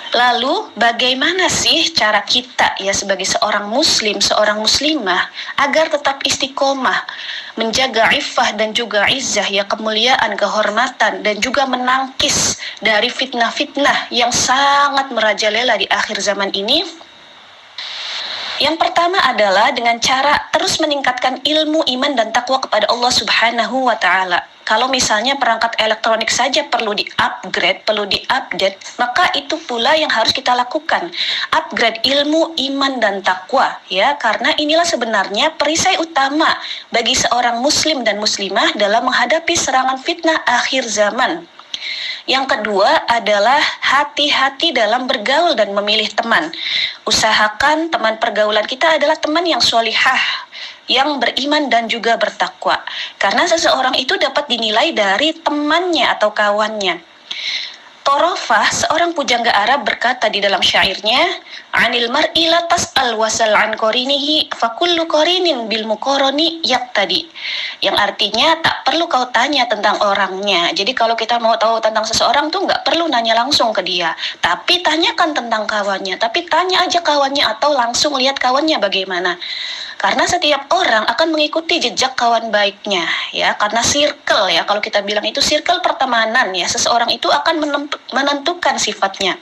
Lalu bagaimana sih cara kita ya sebagai seorang muslim, seorang muslimah agar tetap istiqomah, menjaga iffah dan juga izzah ya, kemuliaan, kehormatan, dan juga menangkis dari fitnah-fitnah yang sangat merajalela di akhir zaman ini? Yang pertama adalah dengan cara terus meningkatkan ilmu, iman, dan takwa kepada Allah Subhanahu wa Ta'ala. Kalau misalnya perangkat elektronik saja perlu di-upgrade, perlu di-update, maka itu pula yang harus kita lakukan. Upgrade ilmu, iman, dan takwa, ya, karena inilah sebenarnya perisai utama bagi seorang muslim dan muslimah dalam menghadapi serangan fitnah akhir zaman. Yang kedua adalah hati-hati dalam bergaul dan memilih teman. Usahakan teman pergaulan kita adalah teman yang sholihah, yang beriman dan juga bertakwa. Karena seseorang itu dapat dinilai dari temannya atau kawannya. Torofah, seorang pujangga Arab, berkata di dalam syairnya, "Anil mar'i la tas'al wasal an qarinihi fa kullu qarinin bil muqarani yaqtadi." Yang artinya tak perlu kau tanya tentang orangnya. Jadi kalau kita mau tahu tentang seseorang tuh nggak perlu nanya langsung ke dia, tapi tanyakan tentang kawannya. Tapi tanya aja kawannya atau langsung lihat kawannya bagaimana. Karena setiap orang akan mengikuti jejak kawan baiknya, ya. Karena circle, ya, kalau kita bilang itu circle pertemanan, ya, seseorang itu akan menentukan sifatnya.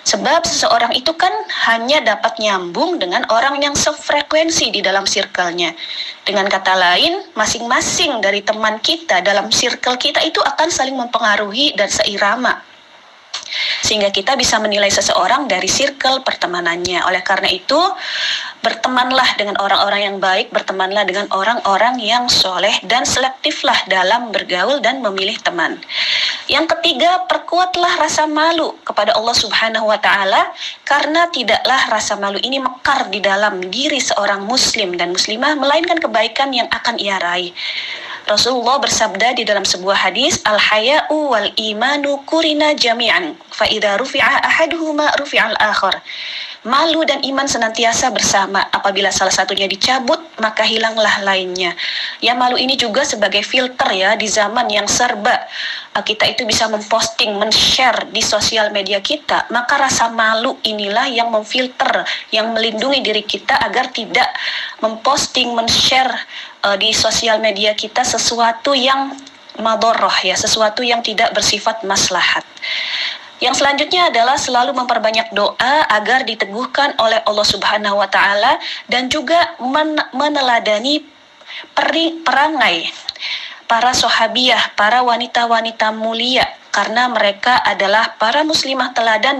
Sebab seseorang itu kan hanya dapat nyambung dengan orang yang sefrekuensi di dalam circle-nya. Dengan kata lain, masing-masing dari teman kita dalam circle kita itu akan saling mempengaruhi dan seirama. Sehingga kita bisa menilai seseorang dari circle pertemanannya. Oleh karena itu, bertemanlah dengan orang-orang yang baik, bertemanlah dengan orang-orang yang soleh, dan selektiflah dalam bergaul dan memilih teman. Yang ketiga, perkuatlah rasa malu kepada Allah Subhanahu wa Ta'ala, karena tidaklah rasa malu ini mekar di dalam diri seorang muslim dan muslimah, melainkan kebaikan yang akan ia raih. Rasulullah bersabda di dalam sebuah hadis, "Al-haya'u wal imanu kurina jami'an, fa idza rufi'a ahaduhuma rufi'al akhar." Malu dan iman senantiasa bersama. Apabila salah satunya dicabut, maka hilanglah lainnya. Ya, malu ini juga sebagai filter, ya, di zaman yang serba kita itu bisa memposting, men-share di sosial media kita. Maka rasa malu inilah yang memfilter, yang melindungi diri kita agar tidak memposting, men-share di sosial media kita sesuatu yang madharrah, ya, sesuatu yang tidak bersifat maslahat. Yang selanjutnya adalah selalu memperbanyak doa agar diteguhkan oleh Allah Subhanahu wa Ta'ala, dan juga meneladani perangai para sahabiah, para wanita-wanita mulia, karena mereka adalah para muslimah teladan